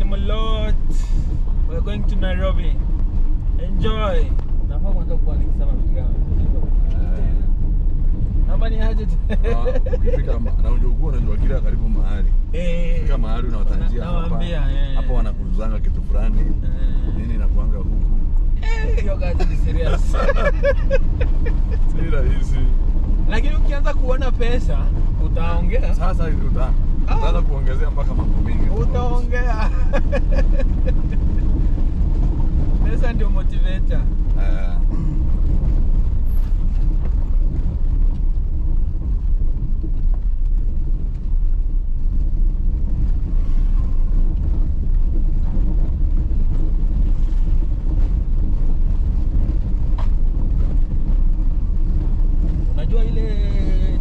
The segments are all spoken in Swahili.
in Mulot. We're going to Nairobi. Enjoy. Nafaa kwanza kwa nikisema mkigawa. Namba ni aje? Ukifika na unajua kila karibu mahali. Ukifika mahali unawatanjia hapa. Hapo wanakuzanga kitu fulani. Nini na kuanga huku. Hiyo kazi ni serious. Si rahisi. Lakini ukianza kuona pesa, utaongea. Sasa utaanza kuongezea mpaka mambo mengi. Utaongea. Pesa ndio motivator. Unajua ile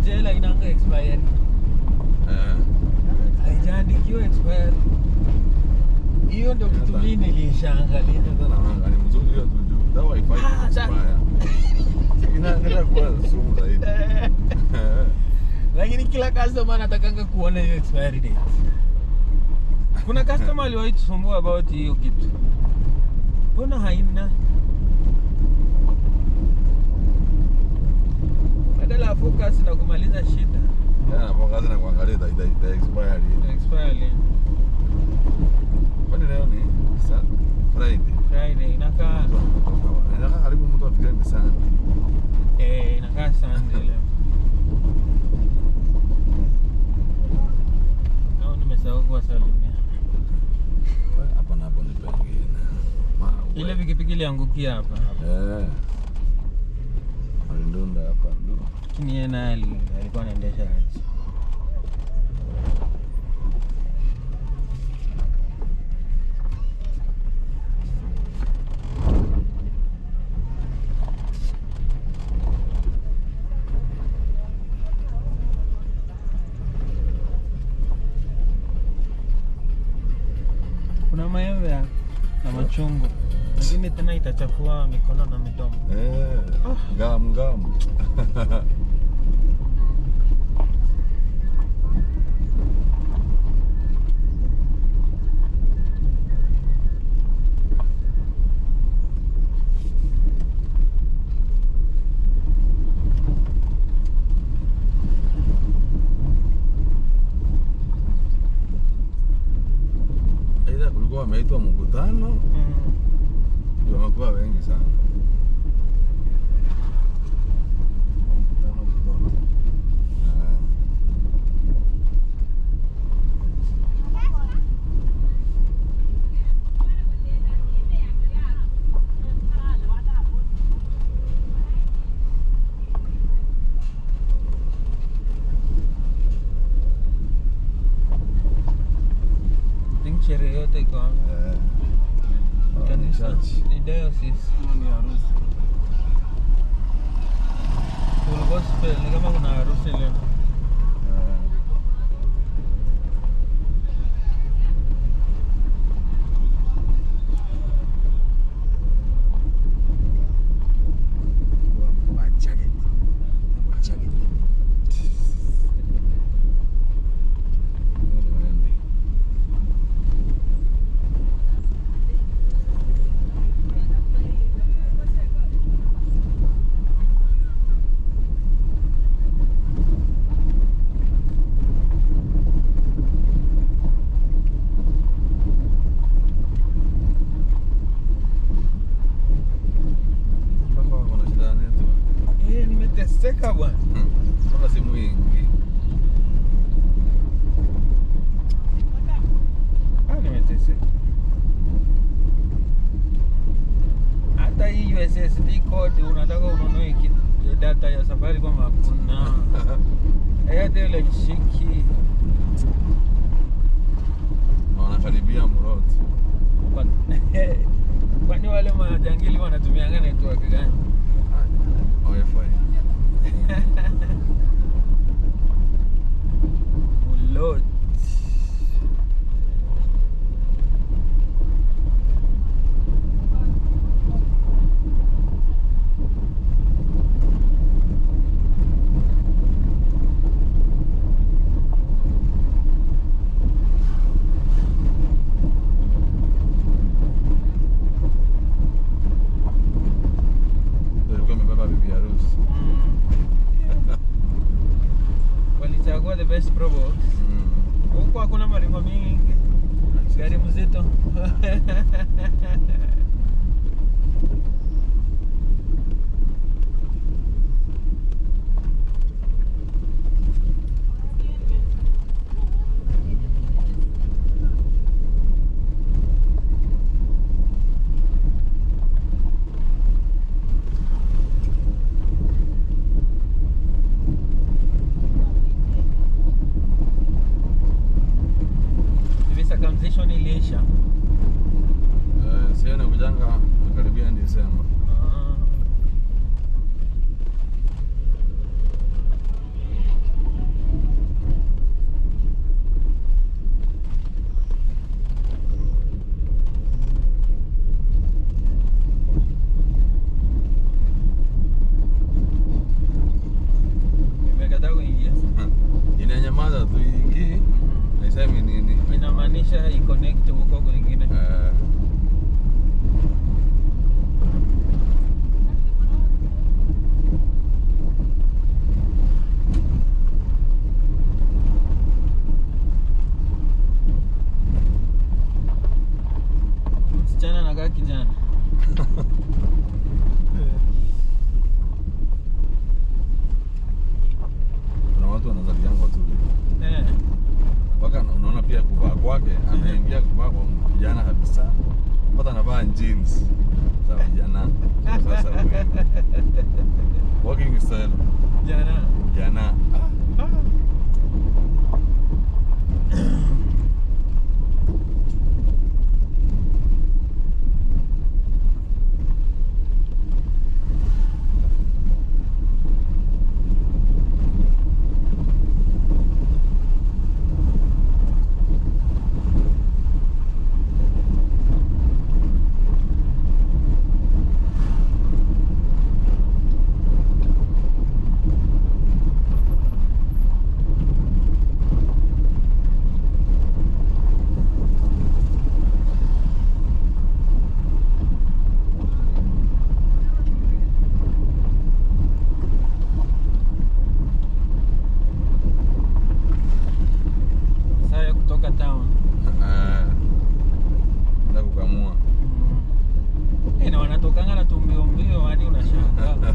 jela inanga expire. Haijaandikiwa expire. Hiyo ndio kitu mimi nilishaangalia. Ni mzuri hiyo tu. Dawa haifai expire. Inaendelea kuwa sumu zaidi. Lakini kila customer anatakanga kuona hiyo expiry date. Kuna customer aliwahi tusumbua about hiyo kitu. Mbona haina? Badala ya focus na kumaliza shida. Na focus na kuangalia expire. Expire. Kwani leo ni Friday inakaa karibu mtu afikiri ni sana. Inakaa Sunday leo. Au nimesahau kuwasalimia. Hapa napo ni pengine. Ile pikipiki iliangukia hapa. Alindunda hapa ndo. Lakini yeye naye alikuwa anaendesha aje. Kuna maembe na machungwa. Lakini tena itachafua mikono na midomo. Gamu. Aidha kulikuwa wameitwa mkutano. Ndio wamekuwa wengi sana. Sherehe yote iko hapa. Kanisa ni diocese. Ni harusi. Full gospel ni kama kuna harusi leo. Nimeteseka bwana. Kama si mwingi. Nimeteseka. Hata hii USSD code unataka ununue data ya safari kwa hakuna. Airtel haishiki. Wanakaribia Mulot. Kwani wale majangili wanatumianga network gani? Wi-Fi. Mulot. Best Probox. Huko hakuna maringo mingi. Gari mzito. Circumcision iliisha. Sasa kujanga karibia Desemba. Nimekataa kuingia. Inanyamaza tu ingi. Naisema nini? Inamaanisha i-connect huko kwingine. Msichana anakaa kijana. Kuna watu wanazalianga tu. Mpaka unaona pia kuvaa kwake, anaingia kuvaa kwa vijana kabisa. Hata anavaa jeans za vijana. Sasa wewe. Walking style. Jana. Wanatokanga na tumbio mbio hadi unashangaa.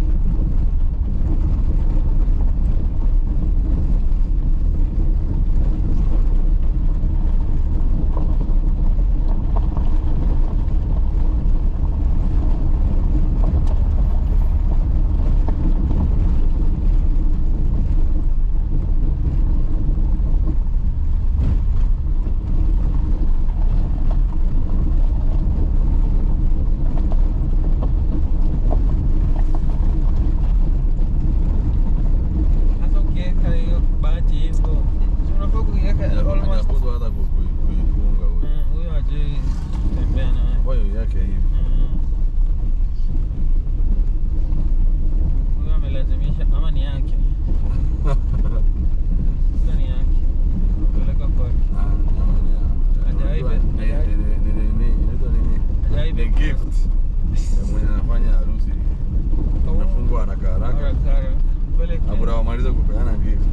Wamaliza kupeana gift.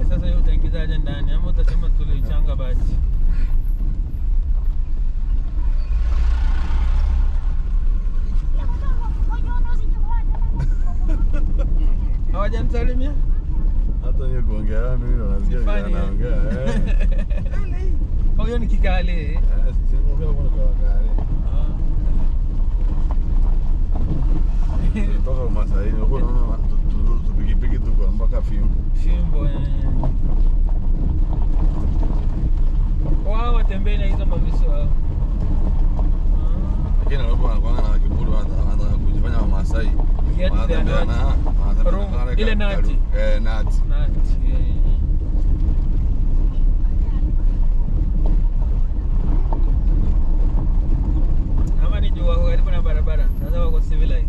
Sasa hiyo utaingizaje ndani ama utasema tulichanga basi? Hawajamsalimia? Hata niyo kuongea mimi nasikia anaongea. Huyo ni kikale. Sisi tunaongea kwa kale. Toka Masai, huko naona tupigipigi tuko mpaka Fimbo. Wao watembea na hizo maviso wao. Lakini wao wanakuwa na kiburi, wanataka kujifanya wa Masai. Wanatembea na ile nati. Nati. Ama ni jua karibu na barabara. Sasa wako civilized.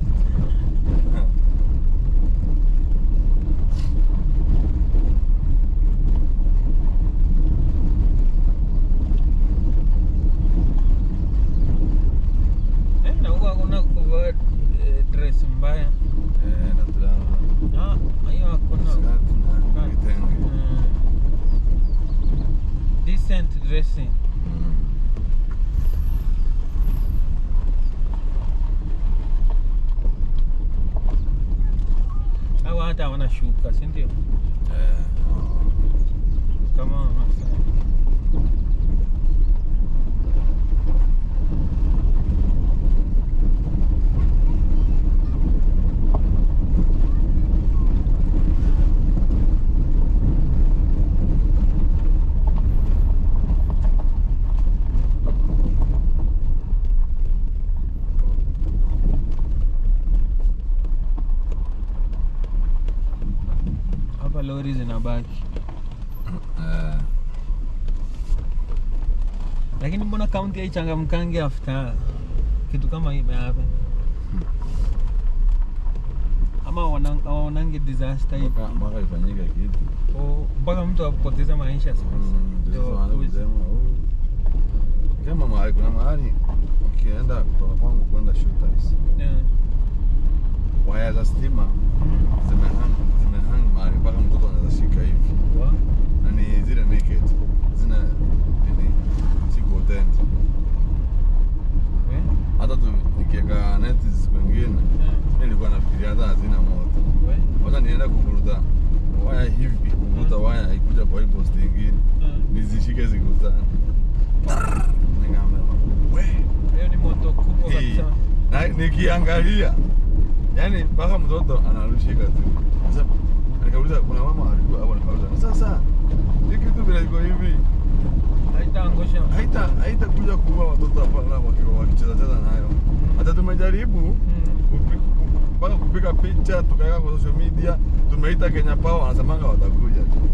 Na huko hakuna kuvaa dress mbaya. Hiyo hakuna. decent dressing. Hawa hata wanashuka, si ndio? Kama Wamasai. Hapa lori zinabaki. Lakini mbona kaunti haichangamkangi after kitu kama hii hapa? Ama wanange disaster hii. Mpaka ifanyike kitu. Mpaka mtu apoteze maisha sasa. Kama mahali kuna mahali ukienda kutoka kwangu kwenda Shooters. Waya za stima zimehang mahali mpaka mtoto anaweza shika hivi. Na ni zile naked. Zina siku tent. Hata tu nikiweka net siku nyingine nilikuwa nafikiria hata hazina moto. Wacha nienda kuvuruta waya hivi, kuvuruta waya haikuja kwa hii post nyingine. Nizishike siku tano. Hiyo ni moto kubwa kabisa. Na nikiangalia yani mpaka mtoto analushika tu. Sasa nikauliza kuna mama alikuwa hapo, nikauliza sasa hiki kitu bila iko hivi haitaangusha, haitakuja kuua watoto hapa na wakicheza nayo. Hata tumejaribu mpaka kupiga picha tukaweka kwa social media, tumeita Kenya Power, wanasemanga watakuja tu.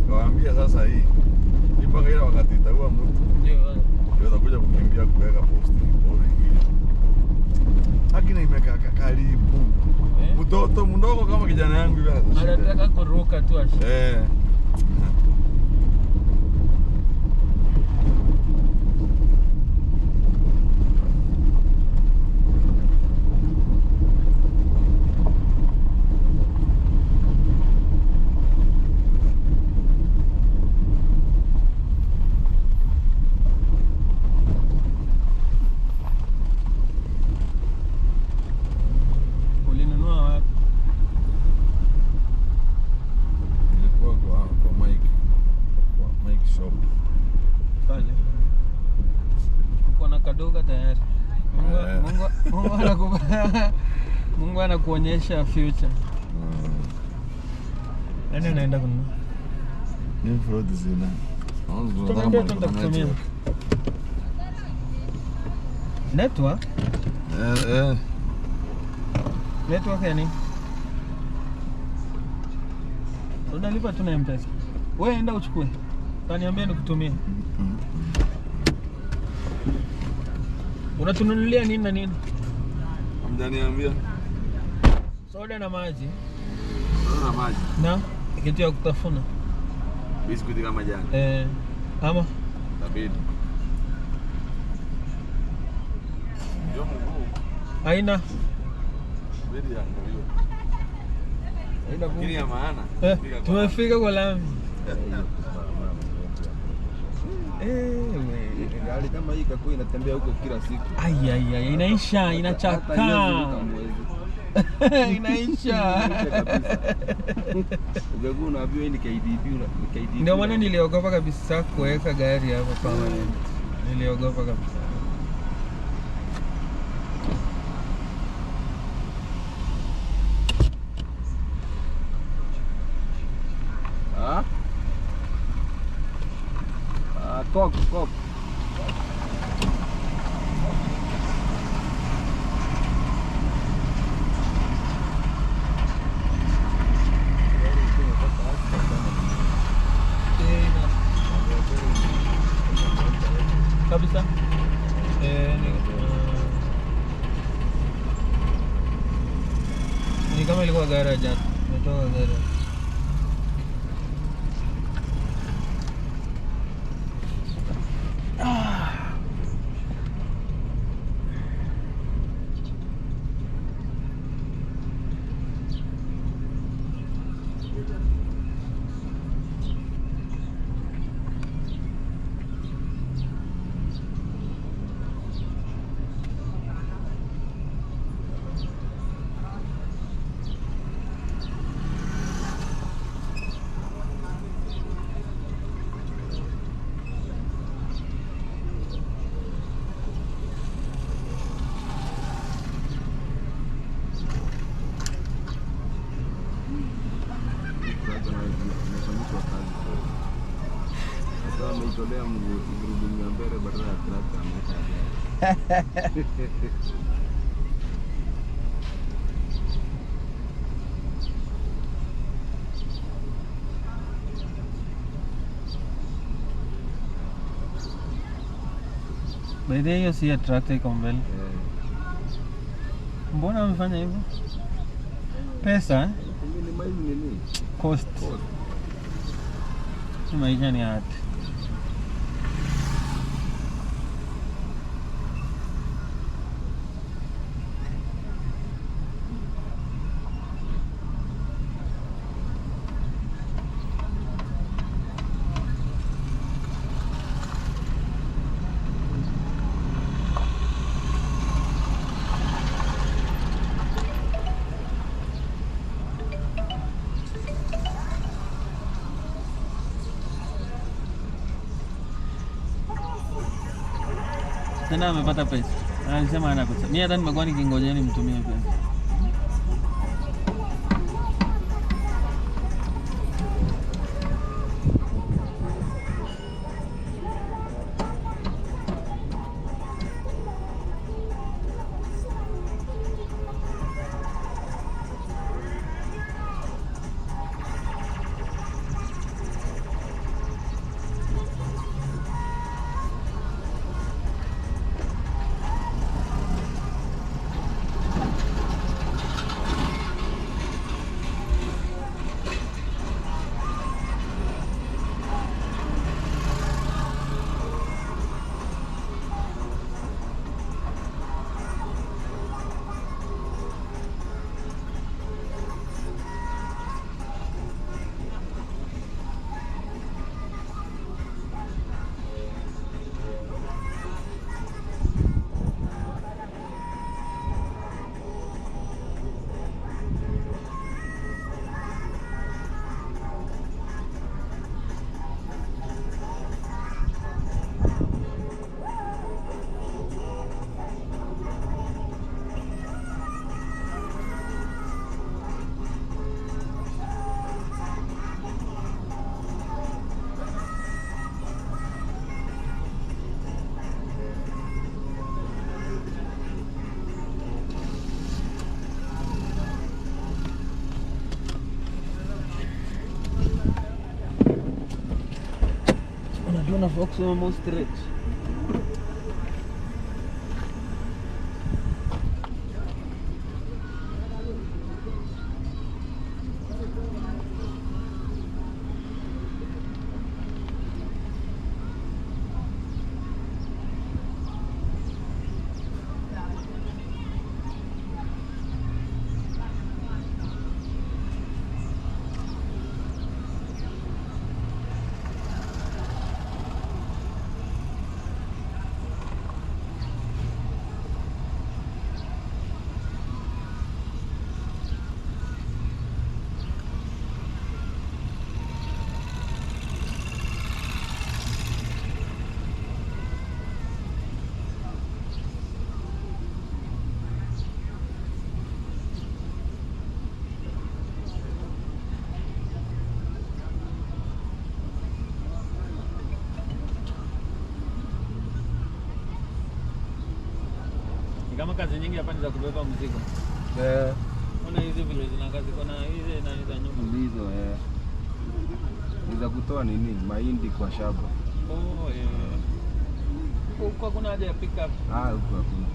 Kawaambia sasa hii mpaka ile wakati itaua mtu ndio watakuja kukimbia kuweka post bora ingine. Lakini imekaa karibu mtoto mdogo kama kijana yangu hivi anataka kuruka tu ashi. Mungu anakuonyesha future. Nani anaenda kununua? Ni fraud zina. Tunatumia network? Network yani? Unalipa tu na M-Pesa. Wewe enda uchukue. Utaniambia nikutumie. Unatununulia nini na nini? Mjaniambia. Soda na maji. Soda na maji. Na kitu ya kutafuna. Biskuti kama jana. Ama tabidi. Ndio Mungu. Haina. Bidi ya ndio. Haina kuni ya maana. Tumefika kwa lami. Gari kama hii kako inatembea huko kila siku. Ai inaisha, inachakaa. Inaisha. Ungekuwa unaambiwa hii ni KDB Ndio maana niliogopa kabisa kuweka gari hapa permanent. Niliogopa kabisa. Coke. Kabisa. Ni kama ilikuwa garage hapa. Umetoka garage. Amewekelea gurudumu ya mbele badala ya trakta ameweka gari. By the way, hiyo si ya trakta iko mbele. Mbona amefanya hivyo? Pesa? Minimize nini? Cost. Maisha ni hati. Tena amepata pesa. Alisema ana pesa. Mimi hata nimekuwa nikingojea nimtumie pesa. Unajua Fox almost straight. Kama kazi nyingi hapa ni za kubeba mzigo. Ona hizi vile zina kazi, kuna hizi nani za nyuma. Ndizo ni za kutoa nini? Mahindi kwa shamba. Huko hakuna haja ya pick up. Huko hakuna.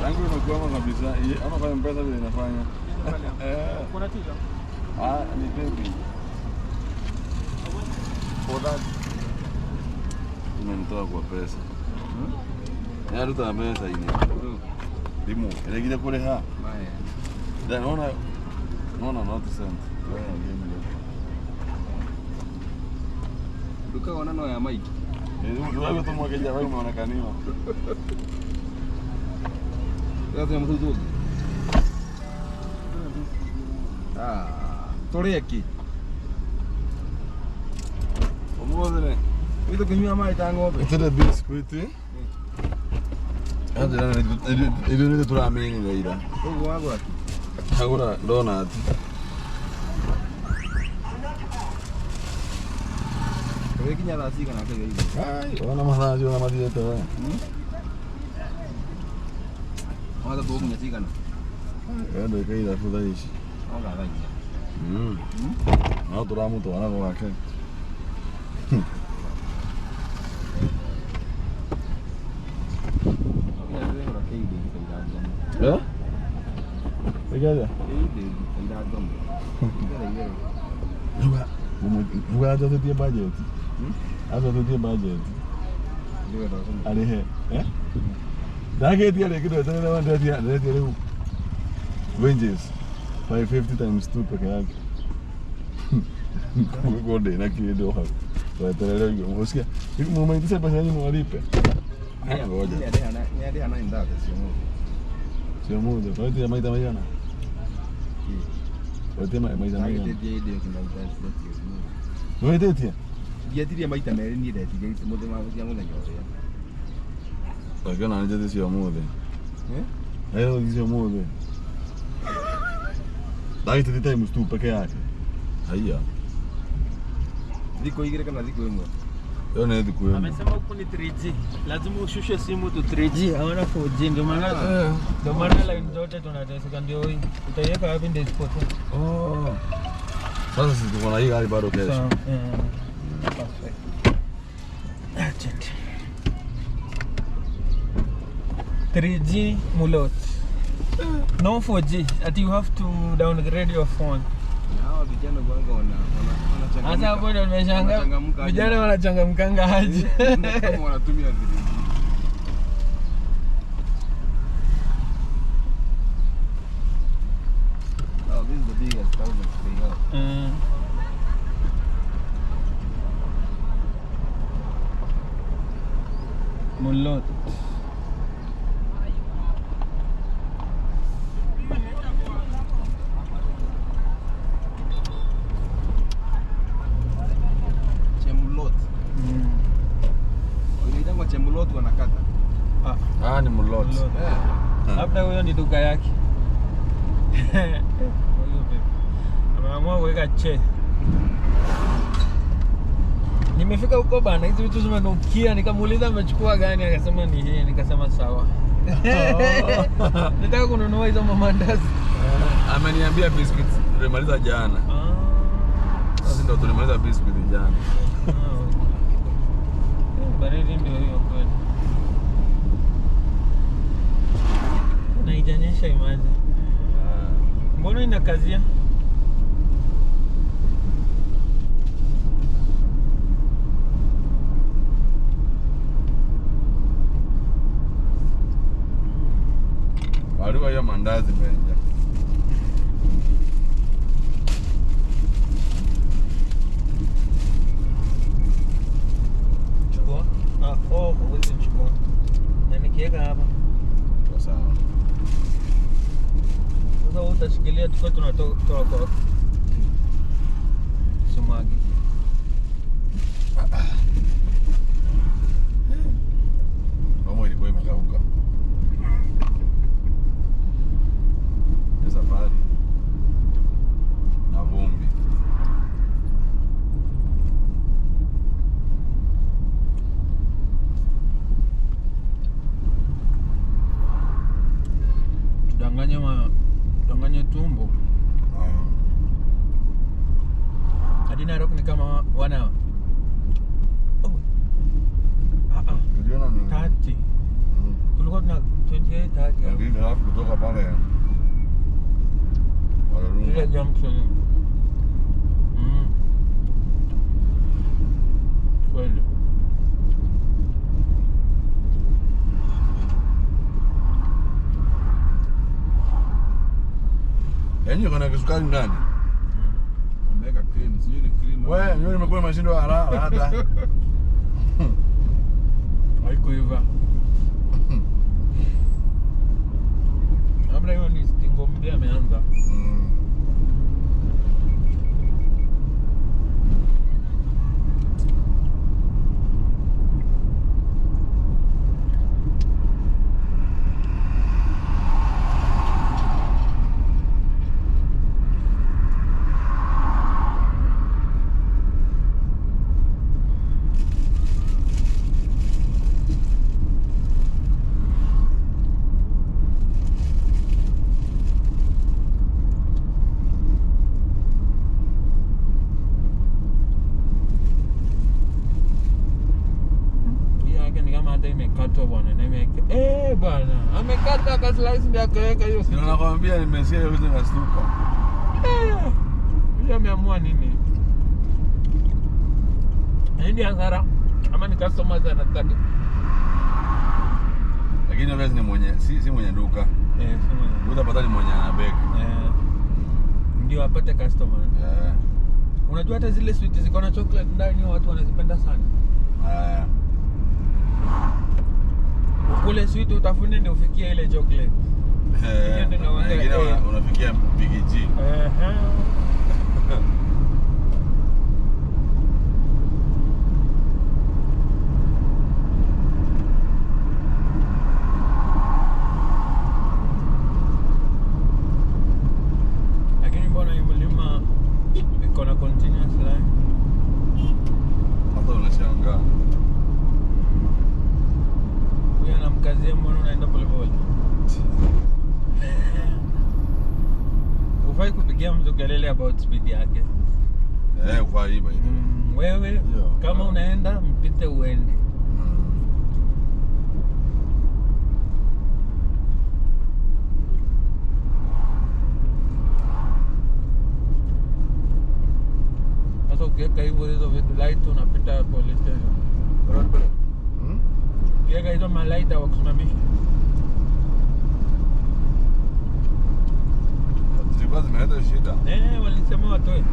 Rangi imekwama kabisa. Ama kwa M-Pesa vile inafanya. Kuna tija? Ni baby. For that. Tumenitoa kwa pesa. Yaani tuta pesa ini. Dimu, ile kile kule ha. Then naona not sent. Duka wanano ya Mike. Wewe tu mwake jamaa umeonekaniwa. Lazima mtuzuge. Tore yake. Omwozele. Hizo kinywa mai tangobe. Ito the biscuit. Ndio ndio tunaamini ngaida. Ugo wangu ati. Agora donut. Wewe kinya rasi kana kwa hiyo. Ai, wana masaji wana madieta. Wala bogu nya sigana. Ndio kaida fudaishi. Wala rai. Na turamu to wana wake. Ya? Pegada. Juga aja tu dia budget. Aja tu dia budget. Ada he. Dah ke dia lagi tu, tapi dah dia le. Wages 550 times 2 pakai lagi. Gua deh nak kira doa. Saya terlalu juga. Maksudnya, itu momen itu saya pasal ni mau lipe. Haya ngoja. Ni ada anak indah sio mo. Sio muda, kwa hiyo maita mayana. Kwa hiyo maita mayana. Dia dia kina indah sio. Wewe tetia? Dia dia maita meri ni dia dia sio mo de mau dia mo na jore. Kwa hiyo anaje sio muda. Hayo sio muda. Dai tu times 2 peke yake. Haya. Ziko igire kama ziko imwe. Yo na hivi kwenu. Amesema huku ni 3G. Lazima ushushe simu tu 3G, hawana 4G ndio maana line zote tunateseka ndio hii. Utaiweka wapi ndio isipote. Oh. Sasa sisi tuko na hii gari bado kesho. Perfect. That's it. 3G mulot. No 4G. That you have to downgrade your phone. Hawa vijana wanga wanachangamka. Hata hapo ndio nimeshangaa. Vijana wanachangamkanga aje. Kama wanatumia vile. Oh, this is the biggest thousand they have. Mulot. Chemulot wanakata. Ni mulot. Labda huyo ni duka yake. Huyo vipi? Ameamua kuweka che. Nimefika huko bana, hizo vitu zimenukia, nikamuuliza amechukua gani, akasema ni hii, nikasema sawa. Nataka kununua hizo mamandazi. Ameniambia biscuits tulimaliza jana. Sasa ndio tulimaliza biscuits jana. Baridi ndio hiyo kweli. Na ijanyesha imani. Mbona inakazia? Barua ya mandazi menja. Huwezi chukua. Na nikiweka hapa. Sawa. Sasa wewe utashikilia tukao tunatoa kwa. Sumagi. Kama ilikuwa imekauka. Safari. Na vumbi. Danganya tumbo. Hadi Narok ni kama 1 hour. Tuliona ni 30. Tulikuwa tuna 28 30. ndio halafu kutoka pale. Ile junction. Kweli. Yaani kuna kisukari ndani. Wameweka cream, sijui ni cream Wewe, mimi nimekuwa nimeshindwa haraka. Haikuiva. Labda hiyo ni stingo mpya ameanza. Imekatwa bwana na imeweka bwana amekata akaslice ndio akaweka hiyo. Ndio nakwambia nimesikia hiyo vitu nashtuka. Hiyo ameamua nini? Ndio hasara ama ni customers anataka. Lakini wewe ni mwenye si mwenye duka. Si mwenye. Utapata ni mwenye anabeka. Ndio apate customer. Unajua hata zile sweet ziko na chocolate ndani watu wanazipenda sana. Ukule sweet utafune ndio ufikie ile chocolate. Wengine unafikia Big G. Lakini mbona hii mlima iko na continuous line? Hata unashangaa. Huyu anamkazia mbona unaenda polepole? Ufai kupigia mtu kelele about speed yake. Ufai hivyo. Wewe kama unaenda mpite uende. Sasa ukiweka hivyo hizo vitu light unapita police station. Road. Ukiweka hizo malaita wa kusimamisha. Zilikuwa zimeleta shida. Walisema watoe.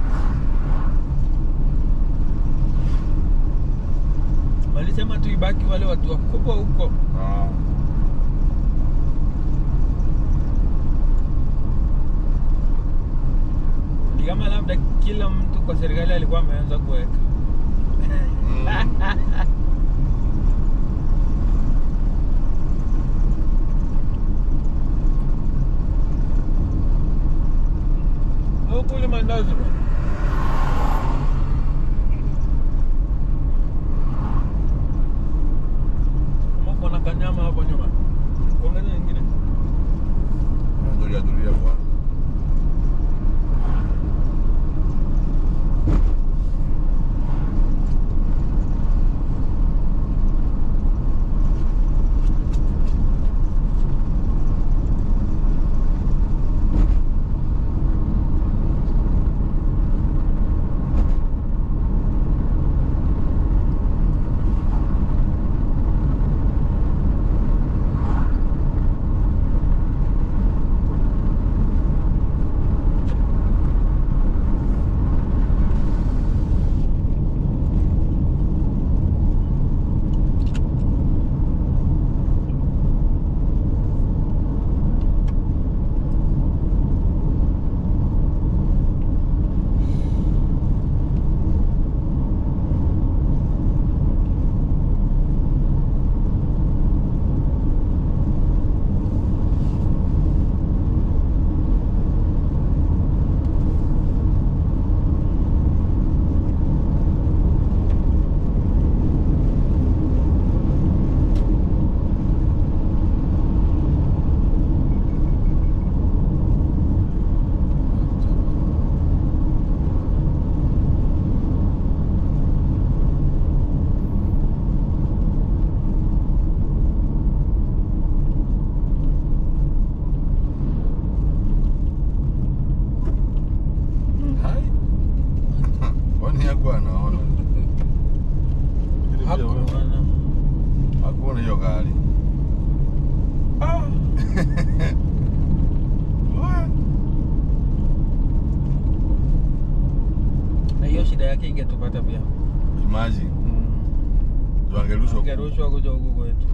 Walisema tuibaki wale watu wakubwa huko. Ni kama labda kila mtu kwa serikali alikuwa ameanza kuweka. Kule mandazi bwana. Kama kuna kanyama hapo nyuma. Kuna nini nyingine? Duria kwa. yake ingetupata pia. Imagine. Wangerushwa Kuja huku kwetu.